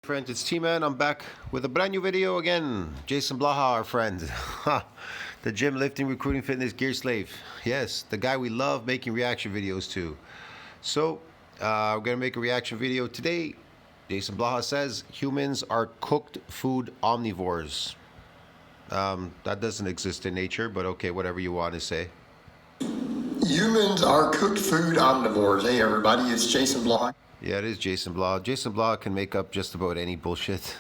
Friends, it's T-Man. I'm back with a brand new video again. Jason Blaha, our friend. The gym, lifting, recruiting, fitness, gear slave. Yes, the guy we love making reaction videos to. So, we're going to make a reaction video today. Jason Blaha says humans are cooked food omnivores. That doesn't exist in nature, but okay, whatever you want to say. Humans are cooked food omnivores. Hey everybody, it's Jason Blaha. Yeah, it is Jason Blaha. Jason Blaha can make up just about any bullshit.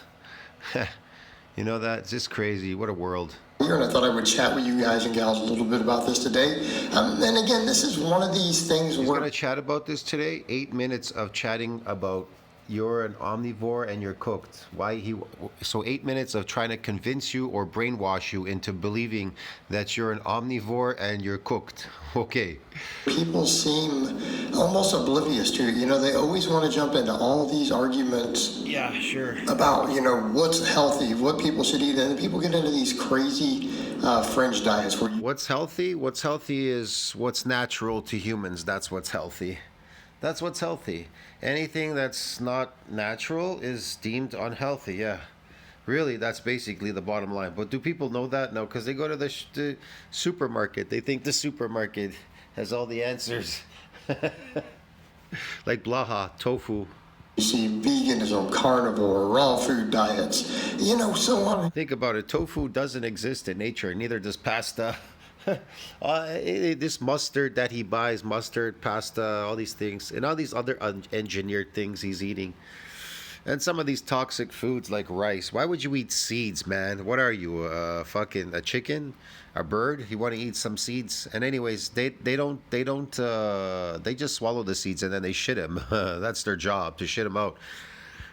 You know that? It's just crazy. What a world. Here, and I thought I would chat with you guys and gals a little bit about this today. And again, this is one of these things We're where going to chat about this today. 8 minutes of chatting about you're an omnivore and you're cooked. So 8 minutes of trying to convince you or brainwash you into believing that you're an omnivore and you're cooked. Okay. people seem almost oblivious to it. You know, they always want to jump into all these arguments. Yeah, sure. About, what's healthy, what people should eat. And people get into these crazy fringe diets where What's healthy? What's healthy is what's natural to humans. That's what's healthy. That's what's healthy. Anything that's not natural is deemed unhealthy. Yeah. Really, that's basically the bottom line. But do people know that? No, because they go to the supermarket. They think the supermarket has all the answers. Like Blaha, tofu. you see veganism, carnivore, raw food diets, so on. Think about it. Tofu doesn't exist in nature. Neither does pasta. This mustard that he buys, mustard, pasta, all these things, and all these other engineered things he's eating. And some of these toxic foods like rice. Why would you eat seeds, man? What are you, fucking a chicken, a bird? You want to eat some seeds? And anyways, they just swallow the seeds and then they shit them. That's their job, to shit them out.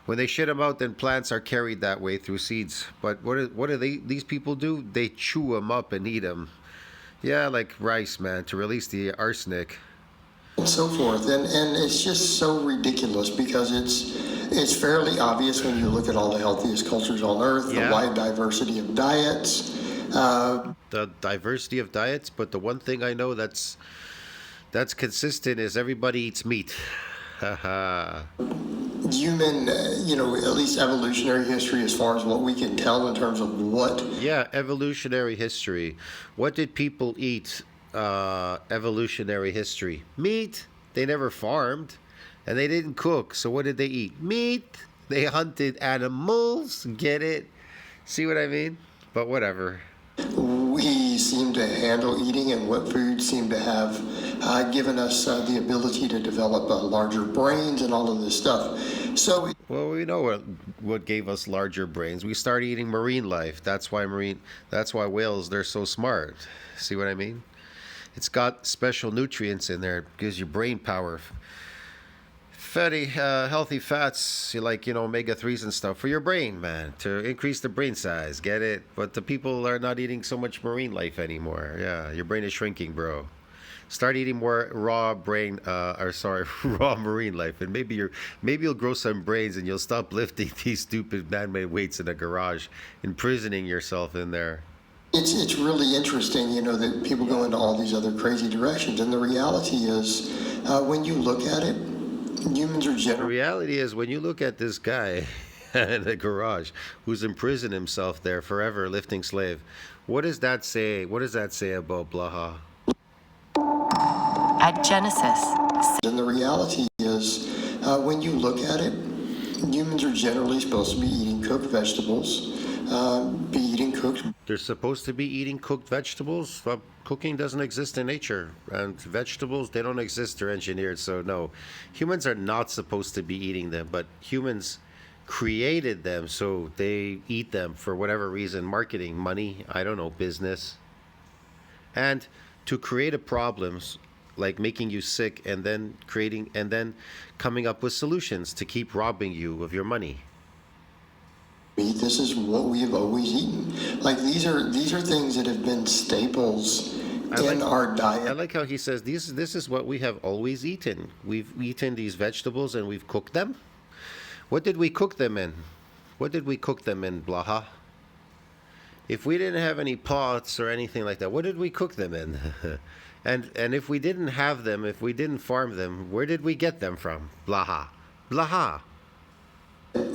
When they shit them out, then plants are carried that way through seeds. But what do these people do? They chew them up and eat them. Yeah, like rice, man, to release the arsenic. And so forth. And it's just so ridiculous because it's fairly obvious when you look at all the healthiest cultures on earth, Yeah. the wide diversity of diets. The diversity of diets, but the one thing I know that's consistent is everybody eats meat. Haha. Human, at least evolutionary history as far as what we can tell in terms of what. Yeah, evolutionary history. What did people eat? Evolutionary history. Meat. They never farmed, and they didn't cook. So what did they eat? Meat. They hunted animals. Get it? See what I mean? But whatever. We seem to handle eating and what foods seem to have given us the ability to develop larger brains and all of this stuff. So, Well, we know what gave us larger brains. We started eating marine life. That's why whales, they're so smart. See what I mean? It's got special nutrients in there. It gives you brain power. Fatty, healthy fats, like, omega-3s and stuff for your brain, man, to increase the brain size. Get it? But the people are not eating so much marine life anymore. Yeah, your brain is shrinking, bro. Start eating more raw raw marine life, and maybe you'll grow some brains and you'll stop lifting these stupid man-made weights in a garage, imprisoning yourself in there. it's really interesting, that people go into all these other crazy directions. And the reality is, when you look at it, humans are The generally. reality is, when you look at this guy in the garage who's imprisoned himself there forever, lifting slave, what does that say? What does that say about Blaha? At Genesis. And the reality is, when you look at it, humans are generally supposed to be eating cooked vegetables, be eating cooked. They're supposed to be eating cooked vegetables. Well, cooking doesn't exist in nature, and vegetables, they don't exist. They're engineered. So no, humans are not supposed to be eating them, but humans created them, so they eat them for whatever reason. Marketing, money, I don't know, business. And to create a problems like making you sick, and then coming up with solutions to keep robbing you of your money. Meat. This is what we have always eaten. Like these are things that have been staples in our I diet. like how he says this is what we have always eaten. We've eaten these vegetables and we've cooked them. What did we cook them in? What did we cook them in, Blaha? If we didn't have any pots or anything like that, what did we cook them in? And if we didn't have them, if we didn't farm them, where did we get them from? Blaha. Blaha.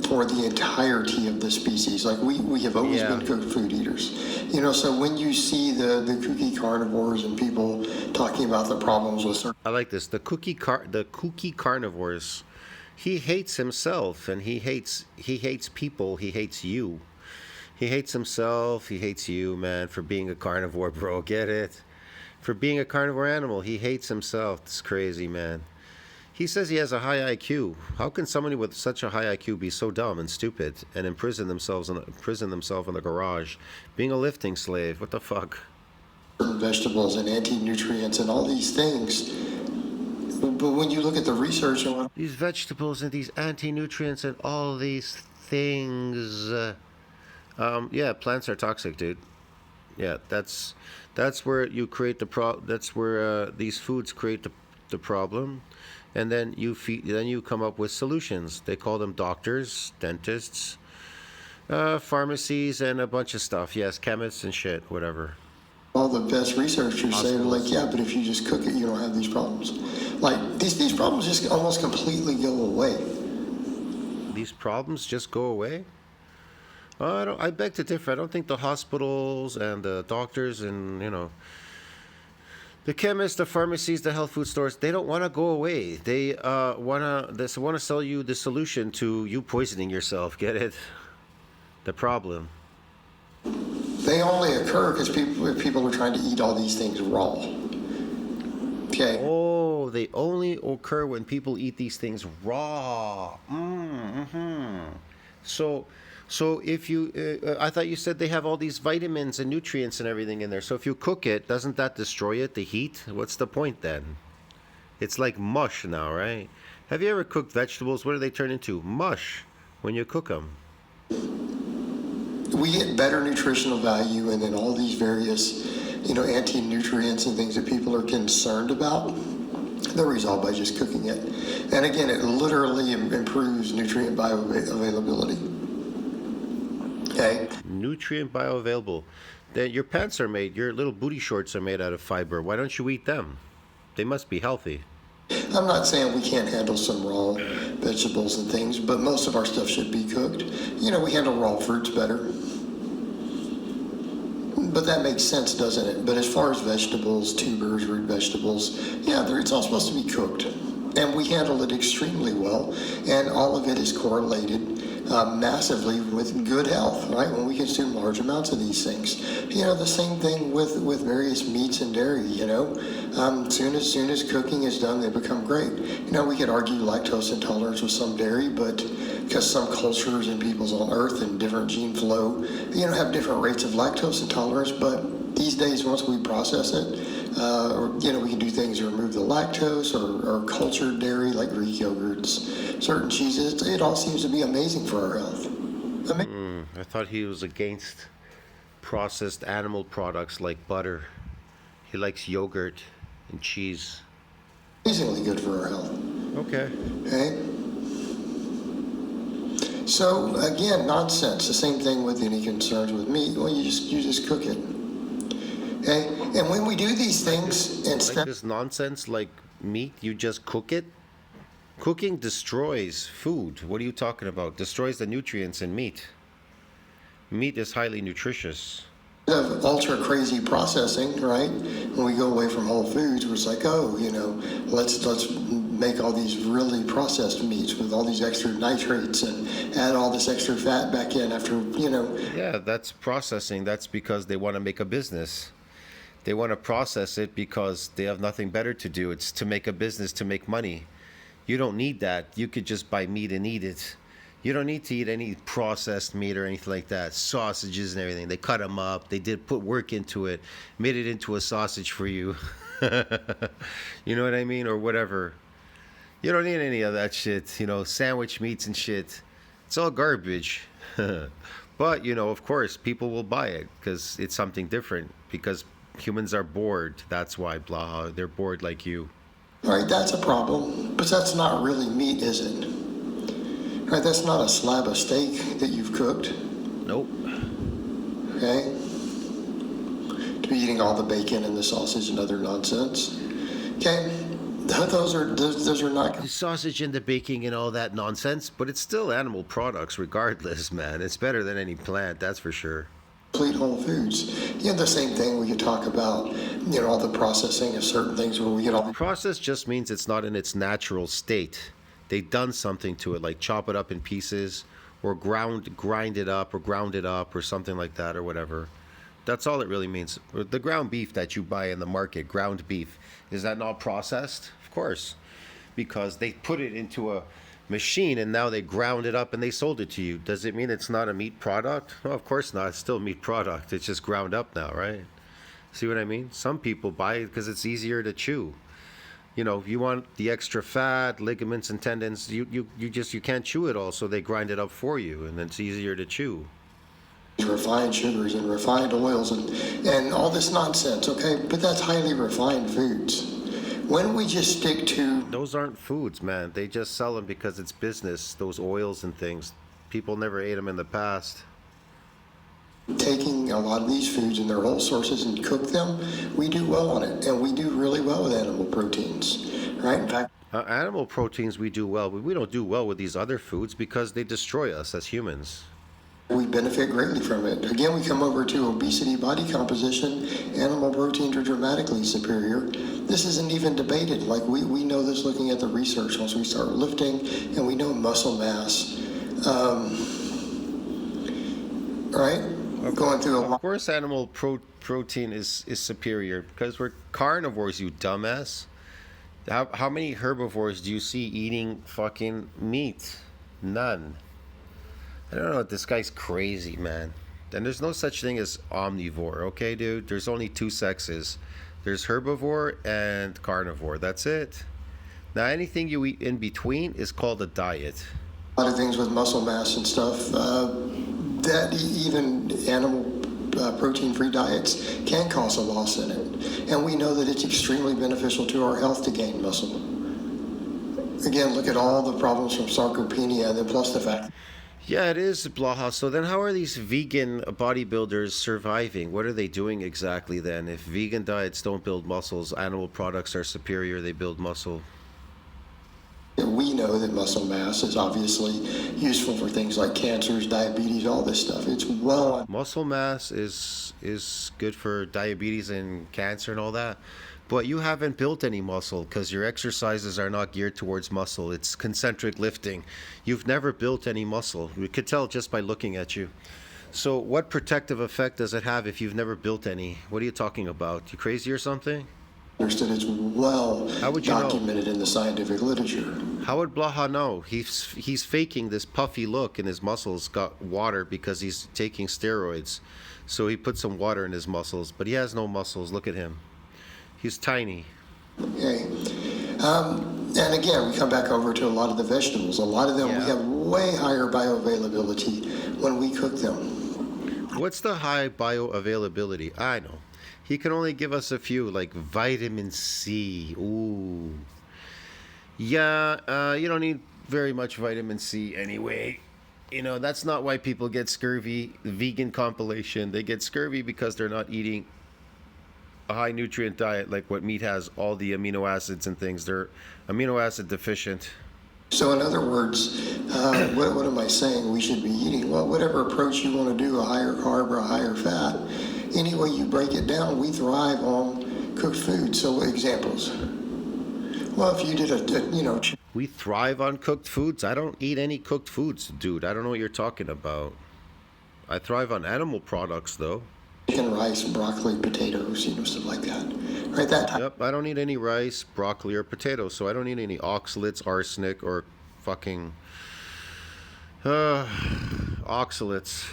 for the entirety of the species. Like we have always Yeah. been cooked food eaters. So when you see the cookie carnivores and people talking about the problems with certain I like this. The kooky carnivores. He hates himself and he hates people. He hates you. He hates himself. He hates you, man, for being a carnivore, bro. Get it? For being a carnivore animal, he hates himself. It's crazy, man. He says he has a high IQ. How can somebody with such a high IQ be so dumb and stupid and imprison themselves in the garage, being a lifting slave? What the fuck? vegetables and anti-nutrients and all these things. But when you look at the research on These vegetables and these anti-nutrients and all these things. Yeah, plants are toxic, dude. Yeah, that's where you create That's where these foods create the problem, and then you come up with solutions. They call them doctors, dentists, pharmacies, and a bunch of stuff. Yes, chemists and shit, whatever. all the best researchers say, like, yeah, but if you just cook it, you don't have these problems. Like, these problems just almost completely go away. These problems just go away. I beg to differ. I don't think the hospitals and the doctors and the chemists, the pharmacies, the health food stores, they don't want to go away. They want to sell you the solution to you poisoning yourself. Get it? The problem. They only occur because people are trying to eat all these things raw. Okay. Oh, they only occur when people eat these things raw. So if you, I thought you said they have all these vitamins and nutrients and everything in there. So if you cook it, doesn't that destroy it? The heat? What's the point then? It's like mush now, right? Have you ever cooked vegetables? What do they turn into? Mush when you cook them. We get better nutritional value, and then all these various, anti-nutrients and things that people are concerned about, they're resolved by just cooking it. And again, it literally improves nutrient bioavailability. Okay. Nutrient bioavailable. Then your pants are made, your little booty shorts are made out of fiber. Why don't you eat them? They must be healthy. I'm not saying we can't handle some raw vegetables and things, but most of our stuff should be cooked. We handle raw fruits better. But that makes sense, doesn't it? But as far as vegetables, tubers, root vegetables, yeah, it's all supposed to be cooked. And we handle it extremely well. And all of it is correlated massively with good health, right? When we consume large amounts of these things. The same thing with various meats and dairy, soon as cooking is done, they become great. We could argue lactose intolerance with some dairy, but because some cultures and peoples on Earth and different gene flow, have different rates of lactose intolerance, but these days, once we process it, we can do things to remove the lactose or cultured dairy like Greek yogurts, certain cheeses. It all seems to be amazing for our health. I thought he was against processed animal products like butter. He likes yogurt and cheese. Amazingly good for our health. Okay. Okay? So again, nonsense. The same thing with any concerns with meat. Well, you just cook it. Okay? And when we do these things, Like instead this nonsense, like meat, you just cook it? Cooking destroys food. What are you talking about? Destroys the nutrients in meat. Meat is highly nutritious. of ultra crazy processing, right? When we go away from whole foods, it's like, let's make all these really processed meats with all these extra nitrates and add all this extra fat back in after. Yeah, that's processing. That's because they want to make a business. They want to process it because they have nothing better to do. It's to make a business, to make money. You don't need that. You could just buy meat and eat it. You don't need to eat any processed meat or anything like that. Sausages and everything. They cut them up. They did put work into it. Made it into a sausage for you. You know what I mean? Or whatever. You don't need any of that shit. Sandwich meats and shit. It's all garbage. But, of course, people will buy it because it's something different. Because humans are bored. That's why, blah. They're bored like you. Right, that's a problem. But that's not really meat, is it? Right, that's not a slab of steak that you've cooked. Nope. Okay? To be eating all the bacon and the sausage and other nonsense. Okay? Those are not The sausage and the baking and all that nonsense, but it's still animal products regardless, man. It's better than any plant, that's for sure. complete whole foods. You know, the same thing we could talk about, you know, all the processing of certain things where we get all the Process just means it's not in its natural state. They've done something to it, like chop it up in pieces, or grind it up, or ground it up, or something like that, or whatever. That's all it really means. The ground beef that you buy in the market, ground beef, is that not processed? Of course, because they put it into a machine and now they ground it up and they sold it to you. Does it mean it's not a meat product? No, of course not. It's still a meat product. It's just ground up now, right? See what I mean? Some people buy it because it's easier to chew. You know, if you want the extra fat, ligaments and tendons, you can't chew it all, so they grind it up for you and it's easier to chew. refined sugars and refined oils and all this nonsense, okay? But that's highly refined foods. When we just stick to Those aren't foods, man. They just sell them because it's business, those oils and things. People never ate them in the past. taking a lot of these foods and their whole sources and cook them, we do well on it. And we do really well with animal proteins, right? In fact, Animal proteins we do well, but we don't do well with these other foods because they destroy us as humans. we benefit greatly from it. Again, we come over to obesity, body composition. Animal proteins are dramatically superior. This isn't even debated. Like we know this looking at the research once we start lifting, and we know muscle mass. Right? Going through a Of lot. course, animal protein is superior because we're carnivores, you dumbass. How many herbivores do you see eating fucking meat? None. I don't know. This guy's crazy, man. And there's no such thing as omnivore, okay, dude? There's only two sexes. There's herbivore and carnivore. That's it. Now, anything you eat in between is called a diet. A lot of things with muscle mass and stuff that even animal protein-free diets can cause a loss in it. And we know that it's extremely beneficial to our health to gain muscle. Again, look at all the problems from sarcopenia, and then plus the fact. Yeah, it is, Blaha. So then how are these vegan bodybuilders surviving? What are they doing exactly then? If vegan diets don't build muscles, animal products are superior, they build muscle. We know that muscle mass is obviously useful for things like cancers, diabetes, all this stuff. It's well. Muscle mass is good for diabetes and cancer and all that. But you haven't built any muscle because your exercises are not geared towards muscle. It's concentric lifting. You've never built any muscle. We could tell just by looking at you. So what protective effect does it have if you've never built any? What are you talking about? You crazy or something? Understood. It's well How would you know? documented in the scientific literature. How would Blaha know? He's faking this puffy look and his muscles got water because he's taking steroids. So he put some water in his muscles, but he has no muscles. Look at him. He's tiny. Okay. And again, we come back over to a lot of the vegetables. A lot of them, Yeah. we have way higher bioavailability when we cook them. What's the high bioavailability? I know. He can only give us a few, like vitamin C. Ooh. Yeah, you don't need very much vitamin C anyway. You know, that's not why people get scurvy. The vegan compilation, they get scurvy because they're not eating a high nutrient diet like what meat has, all the amino acids and things. They're amino acid deficient. So in other words, what am I saying we should be eating? Well, whatever approach you want to do, a higher carb or a higher fat, any way you break it down, we thrive on cooked food. So examples. Well, if you did We thrive on cooked foods. I don't eat any cooked foods, dude. I don't know what you're talking about. I thrive on animal products, though. chicken, rice, broccoli, potatoes, stuff like that. Right, that type. Yep, I don't eat any rice, broccoli, or potatoes, so I don't eat any oxalates, arsenic, or fucking oxalates.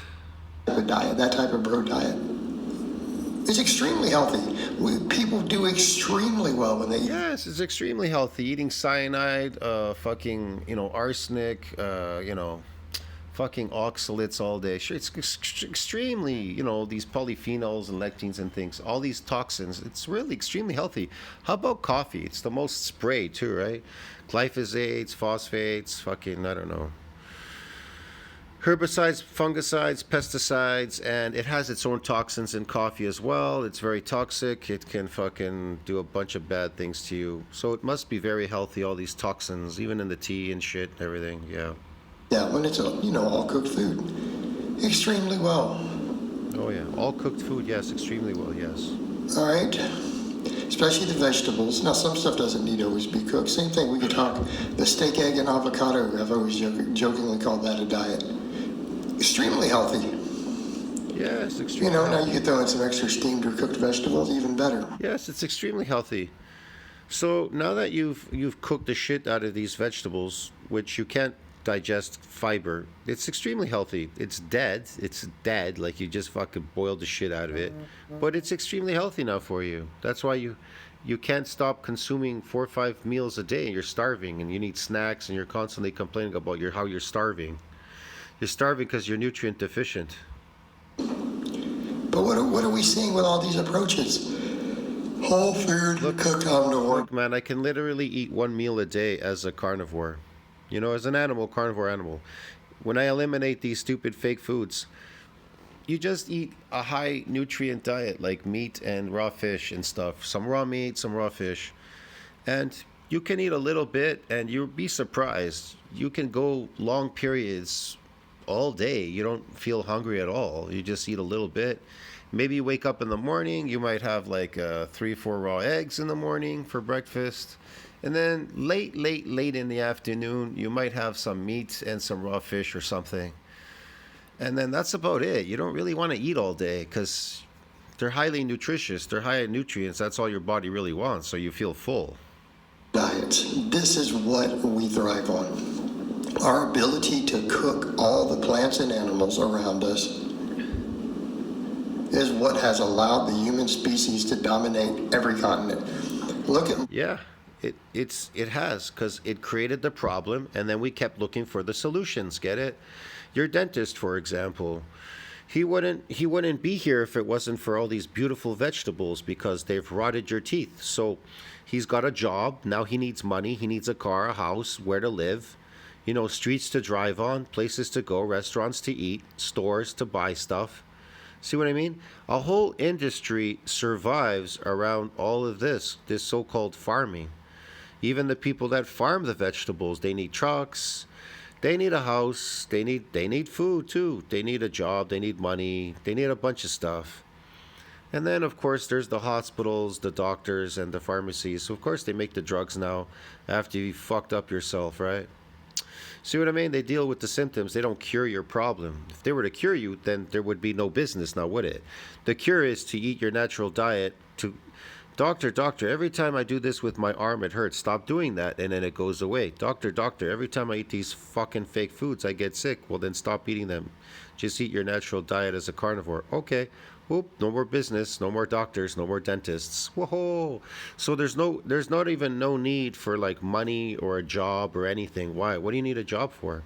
Of diet, that type of bro diet, is extremely healthy. People do extremely well when they eat. Yes, it's extremely healthy. Eating cyanide, arsenic, fucking oxalates all day. Sure, it's extremely, these polyphenols and lectins and things, all these toxins. It's really extremely healthy. How about coffee? It's the most sprayed too, right? Glyphosates, phosphates, fucking, I don't know. Herbicides, fungicides, pesticides, and it has its own toxins in coffee as well. It's very toxic. It can fucking do a bunch of bad things to you. So it must be very healthy, all these toxins, even in the tea and shit and everything. Yeah. Yeah, when it's, all cooked food. Extremely well. Oh, yeah. All cooked food, yes. Extremely well, yes. All right. Especially the vegetables. Now, some stuff doesn't need to always be cooked. Same thing, we could talk the steak, egg, and avocado. I've always jokingly called that a diet. Extremely healthy. Yes, extremely healthy. Now you could throw in some extra steamed or cooked vegetables, even better. Yes, it's extremely healthy. So now that you've cooked the shit out of these vegetables, which you can't digest fiber, it's extremely healthy. It's dead. It's dead, like you just fucking boiled the shit out of it. But it's extremely healthy now for you. That's why you can't stop consuming 4 or 5 meals a day. You're starving and you need snacks and you're constantly complaining about how you're starving. You're starving because you're nutrient deficient. But what are we seeing with all these approaches? Whole food, cooked omnivore. Look, man, I can literally eat 1 meal a day as a carnivore. As an animal, carnivore animal. When I eliminate these stupid fake foods, you just eat a high nutrient diet like meat and raw fish and stuff. Some raw meat, some raw fish. And you can eat a little bit and you'll be surprised. You can go long periods all day. You don't feel hungry at all. You just eat a little bit. Maybe you wake up in the morning, you might have like 3-4 raw eggs in the morning for breakfast. And then late in the afternoon, you might have some meat and some raw fish or something. And then that's about it. You don't really want to eat all day because they're highly nutritious. They're high in nutrients. That's all your body really wants, so you feel full. Diets. This is what we thrive on. Our ability to cook all the plants and animals around us is what has allowed the human species to dominate every continent. Look at... Yeah. It has, because it created the problem and then we kept looking for the solutions. Get it? Your dentist, for example, he wouldn't be here if it wasn't for all these beautiful vegetables because they've rotted your teeth. So he's got a job. Now he needs money. He needs a car, a house, where to live, streets to drive on, places to go, restaurants to eat, stores to buy stuff. See what I mean? A whole industry survives around all of this so-called farming. Even the people that farm the vegetables, they need trucks, they need a house, they need food too. They need a job, they need money, they need a bunch of stuff. And then of course there's the hospitals, the doctors, and the pharmacies. So of course they make the drugs now after you fucked up yourself, right? See what I mean? They deal with the symptoms. They don't cure your problem. If they were to cure you, then there would be no business now, would it? The cure is to eat your natural diet. Doctor, every time I do this with my arm, it hurts. Stop doing that, and then it goes away. Doctor, every time I eat these fucking fake foods, I get sick. Well, then stop eating them. Just eat your natural diet as a carnivore. Okay. Whoop, no more business, no more doctors, no more dentists. Whoa. So there's not even no need for like money or a job or anything. Why? What do you need a job for?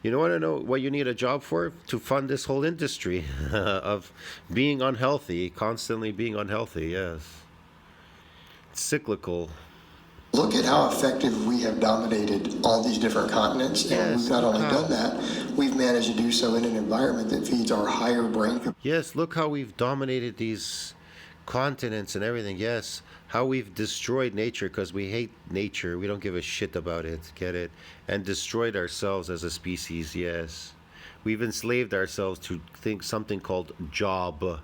You want to know what you need a job for? To fund this whole industry of being unhealthy, constantly being unhealthy, yes. It's cyclical. Look at how effective we have dominated all these different continents, and we've not only done that, we've managed to do so in an environment that feeds our higher brain capacity. Yes, look how we've dominated these continents and everything. Yes, how we've destroyed nature because we hate nature. We don't give a shit about it, get it? And destroyed ourselves as a species, yes. We've enslaved ourselves to think something called job,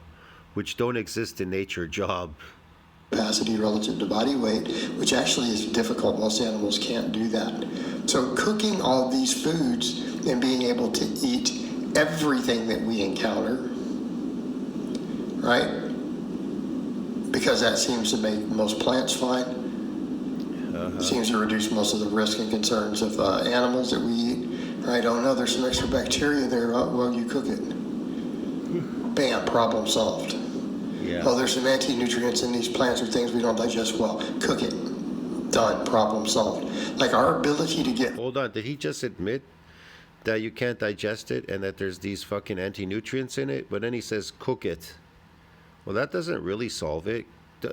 which don't exist in nature, job. Capacity relative to body weight, which actually is difficult. Most animals can't do that. So cooking all these foods and being able to eat everything that we encounter, right? Because that seems to make most plants fine. Seems to reduce most of the risk and concerns of animals that we eat. Right? Oh no, there's some extra bacteria there. Oh, well, you cook it. Bam, problem solved. Yeah. Oh, there's some anti-nutrients in these plants or things we don't digest well. Cook it. Done. Problem solved. Like our ability to get... Hold on. Did he just admit that you can't digest it and that there's these fucking anti-nutrients in it? But then he says cook it. Well, that doesn't really solve it.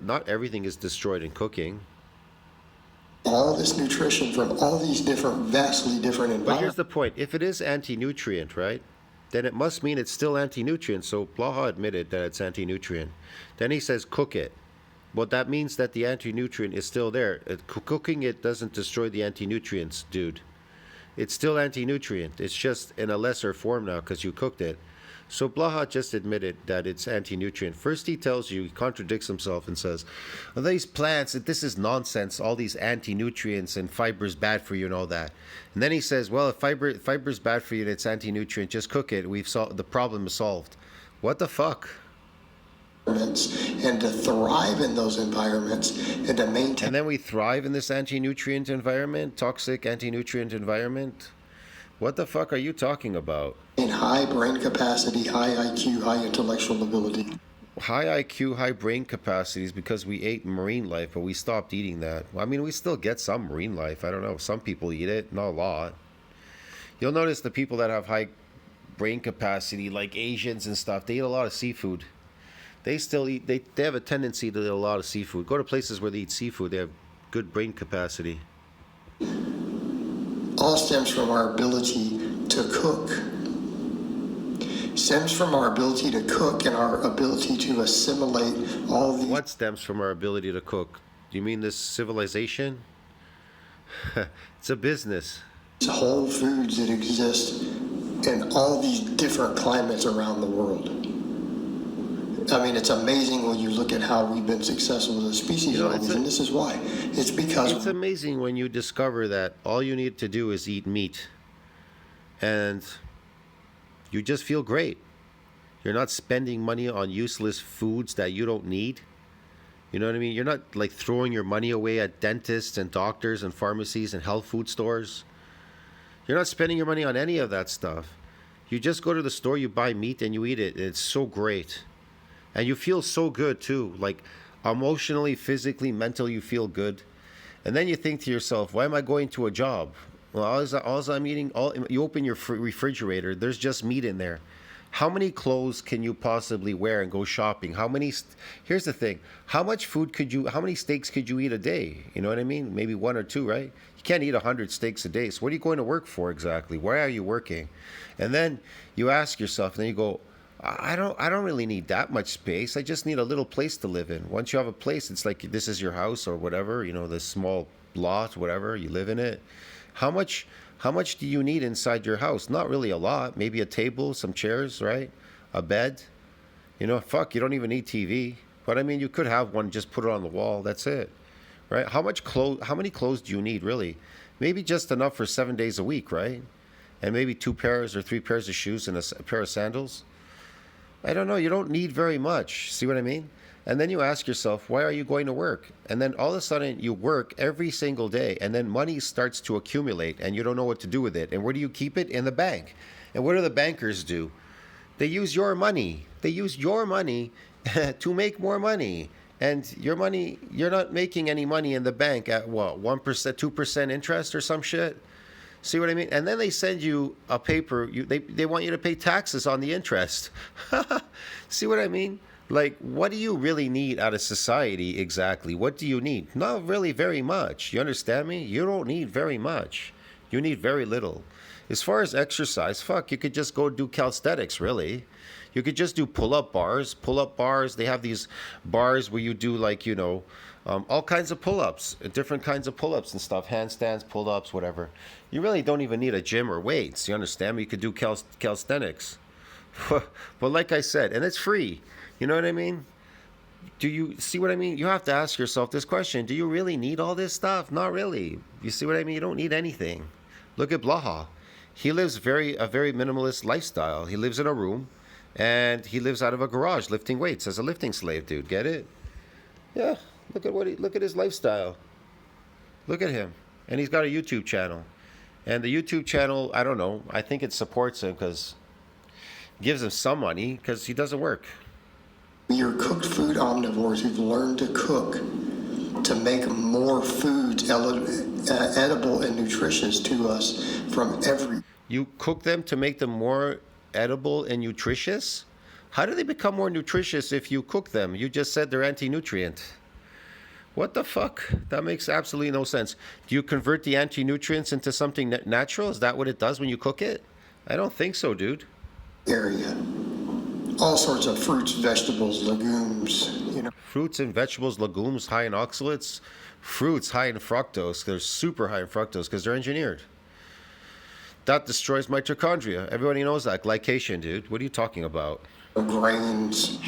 Not everything is destroyed in cooking. all this nutrition from all these different, vastly different But here's environments. the point. If it is anti-nutrient, right, then it must mean it's still anti-nutrient. So Blaha admitted that it's anti-nutrient. Then he says cook it. Well, that means that the anti-nutrient is still there. Cooking it doesn't destroy the anti-nutrients, dude. It's still anti-nutrient. It's just in a lesser form now because you cooked it. So Blaha just admitted that it's anti-nutrient. First he tells you, he contradicts himself and says, well, these plants, this is nonsense, all these anti-nutrients and fiber's bad for you and all that. And then he says, well, if fiber's bad for you and it's anti-nutrient, just cook it. The problem is solved. What the fuck? And to thrive in those environments and to maintain. And then we thrive in this anti-nutrient environment, toxic anti-nutrient environment. What the fuck are you talking about? In high brain capacity, high IQ, high intellectual ability. High IQ, high brain capacities because we ate marine life, but we stopped eating that. I mean, we still get some marine life. I don't know. Some people eat it, not a lot. You'll notice the people that have high brain capacity, like Asians and stuff, they eat a lot of seafood. They still eat, they have a tendency to eat a lot of seafood. Go to places where they eat seafood, they have good brain capacity. All stems from our ability to cook. Stems from our ability to cook and our ability to assimilate all the. What stems from our ability to cook? Do you mean this civilization? It's a business. Whole foods that exist in all these different climates around the world. I mean, it's amazing when you look at how we've been successful as a species, and this is why. It's because it's amazing when you discover that all you need to do is eat meat, and you just feel great. You're not spending money on useless foods that you don't need. You know what I mean? You're not like throwing your money away at dentists and doctors and pharmacies and health food stores. You're not spending your money on any of that stuff. You just go to the store, you buy meat, and you eat it. It's so great. And you feel so good too, like emotionally, physically, mentally, you feel good. And then you think to yourself, why am I going to a job? Well, all I'm eating, you open your refrigerator, there's just meat in there. How many clothes can you possibly wear and go shopping? Here's the thing, how many steaks could you eat a day? You know what I mean? Maybe one or two, right? You can't eat 100 steaks a day. So what are you going to work for exactly? Why are you working? And then you ask yourself, and then you go, I don't really need that much space. I just need a little place to live in. Once you have a place, it's like this is your house or whatever, this small lot, whatever, you live in it. How much do you need inside your house? Not really a lot. Maybe a table, some chairs, right? A bed. You don't even need TV. But I mean, you could have one, just put it on the wall. That's it. Right? How many clothes do you need really? Maybe just enough for 7 days a week, right? And maybe 2 pairs or 3 pairs of shoes and a pair of sandals. I don't know. You don't need very much. See what I mean? And then you ask yourself, why are you going to work? And then all of a sudden you work every single day, and then money starts to accumulate and you don't know what to do with it. And where do you keep it? In the bank. And what do the bankers do? They use your money. They use your money to make more money. And your money, you're not making any money in the bank at what, 1%, 2% interest or some shit? See what I mean? And then they send you a paper. They want you to pay taxes on the interest. See what I mean? Like, what do you really need out of society exactly? What do you need? Not really very much. You understand me? You don't need very much. You need very little. As far as exercise, you could just go do calisthenics, really. You could just do pull-up bars. Pull-up bars, they have these bars where you do all kinds of pull-ups, different kinds of pull-ups and stuff, handstands, pull-ups, whatever. You really don't even need a gym or weights. You understand me? You could do calisthenics. But like I said, and it's free. You know what I mean? Do you see what I mean? You have to ask yourself this question. Do you really need all this stuff? Not really. You see what I mean? You don't need anything. Look at Blaha. He lives a very minimalist lifestyle. He lives in a room, and he lives out of a garage lifting weights as a lifting slave, dude. Get it? Yeah. Look at his lifestyle. Look at him. And he's got a YouTube channel. And the YouTube channel, I don't know, I think it supports him because it gives him some money because he doesn't work. We are cooked food omnivores who've learned to cook to make more foods edible and nutritious to us from every. You cook them to make them more edible and nutritious? How do they become more nutritious if you cook them? You just said they're anti-nutrient. What the fuck? That makes absolutely no sense. Do you convert the anti-nutrients into something natural? Is that what it does when you cook it? I don't think so, dude. Area. All sorts of fruits, vegetables, legumes, you know. Fruits and vegetables, legumes high in oxalates. Fruits high in fructose. They're super high in fructose because they're engineered. That destroys mitochondria. Everybody knows that. Glycation, dude. What are you talking about? Grains.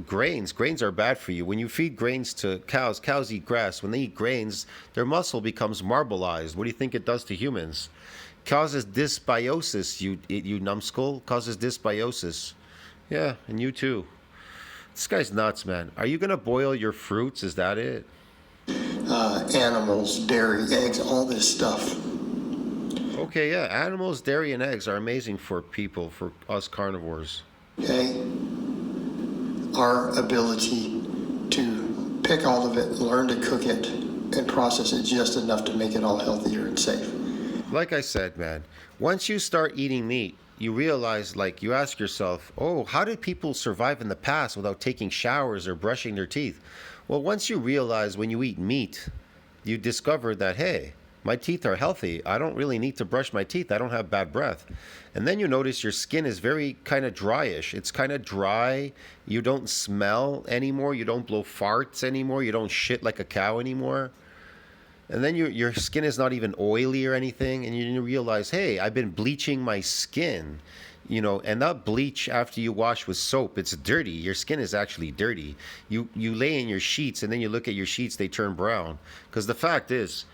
Grains are bad for you. When you feed grains to cows eat grass. When they eat grains, their muscle becomes marbleized. What do you think it does to humans? Causes dysbiosis, you numbskull. Causes dysbiosis. Yeah, and you too. This guy's nuts, man. Are you gonna boil your fruits? Is that it? Animals, dairy, eggs, all this stuff. Okay, yeah. Animals, dairy, and eggs are amazing for people, for us carnivores. Okay? Our ability to pick all of it, learn to cook it, and process it just enough to make it all healthier and safe. Like I said, man, once you start eating meat, you realize, like, you ask yourself, oh, how did people survive in the past without taking showers or brushing their teeth? Well, once you realize when you eat meat, you discover that, hey, my teeth are healthy. I don't really need to brush my teeth. I don't have bad breath. And then you notice your skin is very kind of dryish. It's kind of dry. You don't smell anymore. You don't blow farts anymore. You don't shit like a cow anymore. And then your skin is not even oily or anything. And you realize, hey, I've been bleaching my skin. You know, and that bleach after you wash with soap, it's dirty. Your skin is actually dirty. You lay in your sheets and then you look at your sheets, they turn brown. Because the fact is,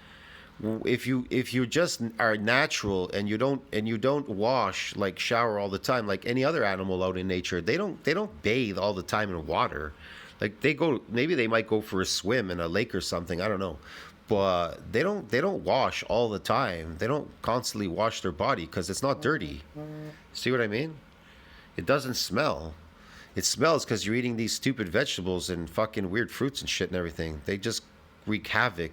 if you just are natural and you don't wash, like shower all the time like any other animal out in nature, they don't bathe all the time in water. Like maybe they might go for a swim in a lake or something, I don't know, but they don't wash all the time. They don't constantly wash their body because it's not dirty. See what I mean? It doesn't smell. It smells because you're eating these stupid vegetables and fucking weird fruits and shit and everything. They just wreak havoc.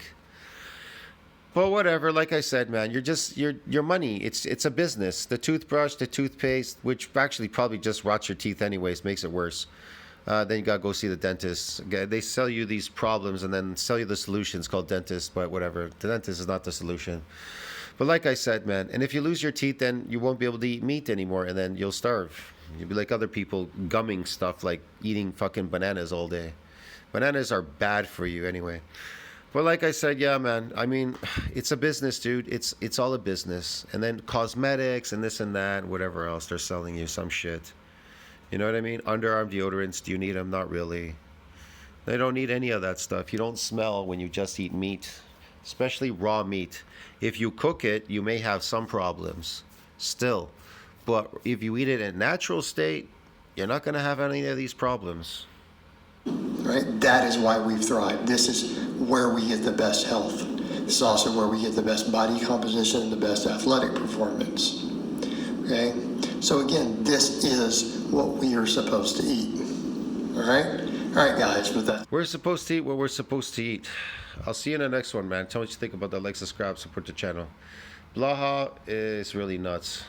But whatever, like I said, man, your money. It's a business. The toothbrush, the toothpaste, which actually probably just rots your teeth anyways, makes it worse. Then you gotta go see the dentist. They sell you these problems and then sell you the solutions called dentist, but whatever. The dentist is not the solution. But like I said, man, and if you lose your teeth, then you won't be able to eat meat anymore, and then you'll starve. You'll be like other people gumming stuff, like eating fucking bananas all day. Bananas are bad for you anyway. But like I said, yeah, man. I mean, it's a business, dude. It's all a business. And then cosmetics and this and that, and whatever else they're selling you, some shit. You know what I mean? Underarm deodorants, do you need them? Not really. They don't need any of that stuff. You don't smell when you just eat meat, especially raw meat. If you cook it, you may have some problems still. But if you eat it in a natural state, you're not going to have any of these problems. Right? That is why we've thrived. This is where we get the best health. This is also where we get the best body composition and the best athletic performance. Okay? So again, this is what we are supposed to eat. All right? All right, guys, with that. We're supposed to eat what we're supposed to eat. I'll see you in the next one, man. Tell me what you think about that. Like, subscribe, support the channel. Blaha is really nuts.